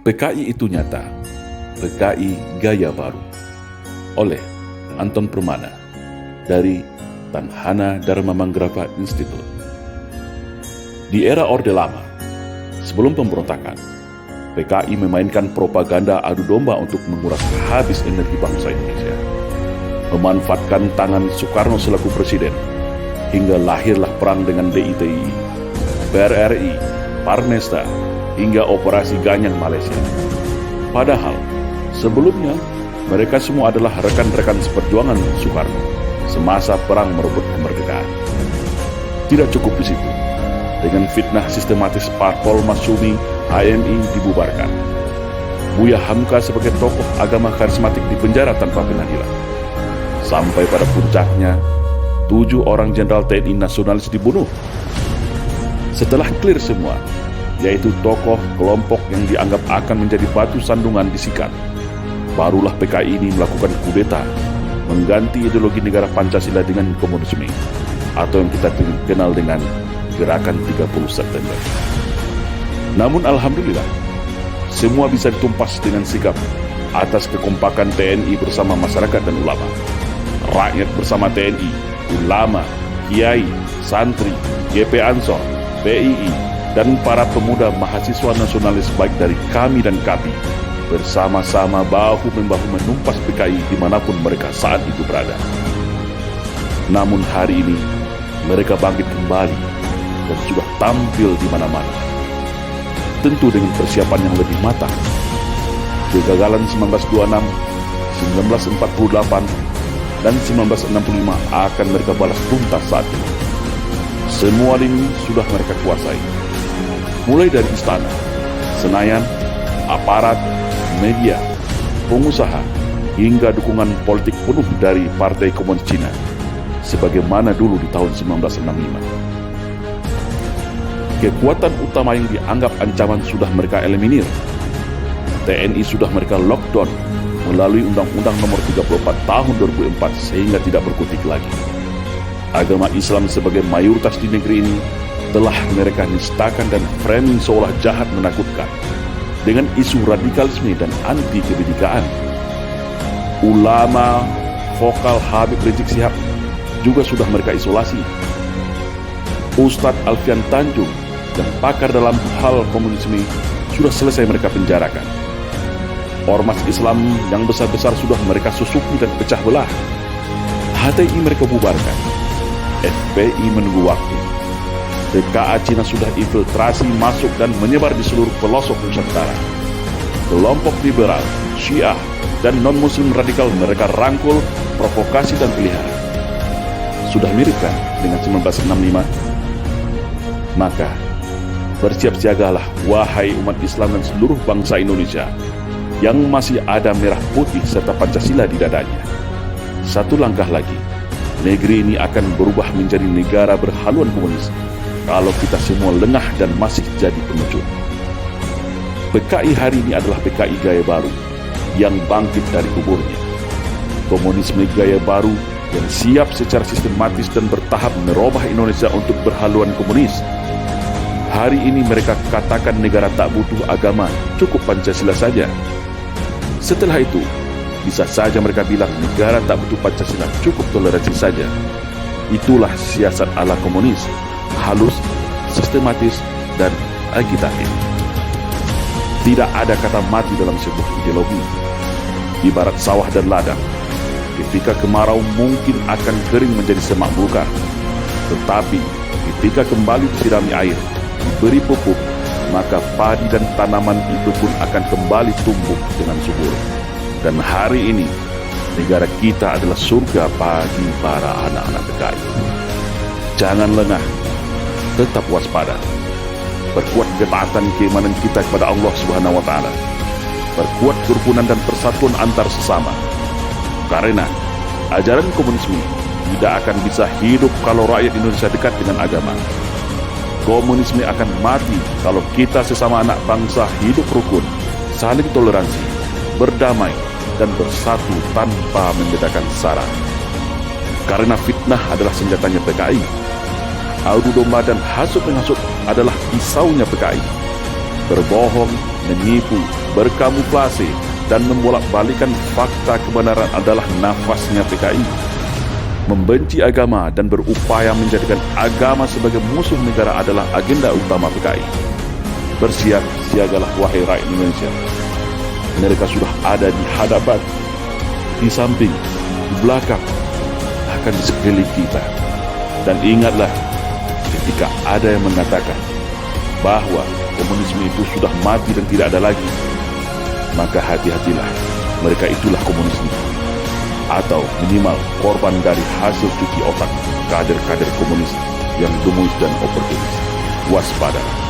PKI itu nyata, PKI Gaya Baru, oleh Anton Permana dari Tanhana Dharma Manggrava Institute. Di era Orde Lama, sebelum pemberontakan, PKI memainkan propaganda adu domba untuk menguras habis energi bangsa Indonesia, memanfaatkan tangan Soekarno selaku presiden, hingga lahirlah perang dengan DITI, PRRI, Parnesta, hingga Operasi Ganyang Malaysia. Padahal, sebelumnya, mereka semua adalah rekan-rekan seperjuangan Soekarno semasa perang merebut kemerdekaan. Tidak cukup di situ. Dengan fitnah sistematis Parpol Masyumi, HMI dibubarkan. Buya Hamka sebagai tokoh agama karismatik dipenjara tanpa pengadilan. Sampai pada puncaknya, 7 orang jenderal TNI nasionalis dibunuh. Setelah clear semua, yaitu tokoh kelompok yang dianggap akan menjadi batu sandungan disikat, barulah PKI ini melakukan kudeta, mengganti ideologi negara Pancasila dengan komunisme, atau yang kita kenal dengan Gerakan 30 September. Namun alhamdulillah, semua bisa ditumpas dengan sikap atas kekompakan TNI bersama masyarakat dan ulama. Rakyat bersama TNI, ulama, kiai, santri, GP Ansor, PII, dan para pemuda mahasiswa nasionalis baik dari kami dan KAPI bersama-sama bahu-membahu menumpas PKI dimanapun mereka saat itu berada. Namun hari ini mereka bangkit kembali dan sudah tampil di mana-mana, tentu dengan persiapan yang lebih matang. Kegagalan 1926, 1948, dan 1965 akan mereka balas tuntas saat ini. Semua lini sudah mereka kuasai, mulai dari istana, Senayan, aparat, media, pengusaha, hingga dukungan politik penuh dari Partai Komunis Cina, sebagaimana dulu di tahun 1965. Kekuatan utama yang dianggap ancaman sudah mereka eliminir. TNI sudah mereka lockdown melalui Undang-Undang Nomor 34 Tahun 2004 sehingga tidak berkutik lagi. Agama Islam sebagai mayoritas di negeri ini telah mereka nistakan dan framing seolah jahat menakutkan dengan isu radikalisme dan anti kebinekaan. Ulama vokal Habib Rizik Syihab juga sudah mereka isolasi. Ustadz Alfian Tanjung dan pakar dalam hal komunisme sudah selesai mereka penjarakan. Ormas Islam yang besar-besar sudah mereka susupi dan pecah belah. HTI mereka bubarkan. FPI menunggu waktu. TKA Cina sudah infiltrasi masuk dan menyebar di seluruh pelosok Nusantara. Kelompok liberal, Syiah, dan non-muslim radikal mereka rangkul, provokasi dan pelihara. Sudah mirip kan dengan 1965? Maka, bersiap siagalah wahai umat Islam dan seluruh bangsa Indonesia yang masih ada merah putih serta Pancasila di dadanya. Satu langkah lagi, negeri ini akan berubah menjadi negara berhaluan komunis kalau kita semua lengah dan masih jadi pengecut. PKI hari ini adalah PKI Gaya Baru yang bangkit dari kuburnya. Komunisme Gaya Baru yang siap secara sistematis dan bertahap merubah Indonesia untuk berhaluan komunis. Hari ini mereka katakan negara tak butuh agama, cukup Pancasila saja. Setelah itu, bisa saja mereka bilang negara tak butuh Pancasila, cukup toleransi saja. Itulah siasat ala komunis, halus, sistematis, dan agitatif. Tidak ada kata mati dalam sebuah ideologi. Ibarat sawah dan ladang, ketika kemarau mungkin akan kering menjadi semak belukar. Tetapi ketika kembali disirami air, diberi pupuk, maka padi dan tanaman itu pun akan kembali tumbuh dengan subur. Dan hari ini, negara kita adalah surga bagi para anak-anak PKI. Jangan lengah, tetap waspada. Perkuat ketaatan keimanan kita kepada Allah Subhanahu wa Ta'ala. Perkuat kerukunan dan persatuan antar sesama. Karena ajaran komunisme tidak akan bisa hidup kalau rakyat Indonesia dekat dengan agama. Komunisme akan mati kalau kita sesama anak bangsa hidup rukun, saling toleransi, berdamai, dan bersatu tanpa membedakan sara. Karena fitnah adalah senjatanya PKI. Adu domba dan hasut menghasut adalah pisaunya PKI. Berbohong, menipu, berkamuflase, dan membolak-balikan fakta kebenaran adalah nafasnya PKI. Membenci agama dan berupaya menjadikan agama sebagai musuh negara adalah agenda utama PKI. Bersiap-siagalah wahai rakyat Indonesia. Mereka sudah ada di hadapan, di samping, di belakang, bahkan di sekeliling kita. Dan ingatlah, ketika ada yang mengatakan bahwa komunisme itu sudah mati dan tidak ada lagi, maka hati-hatilah, mereka itulah komunisme, atau minimal korban dari hasil cuci otak kader-kader komunis yang gemuis dan oportunis. Waspada.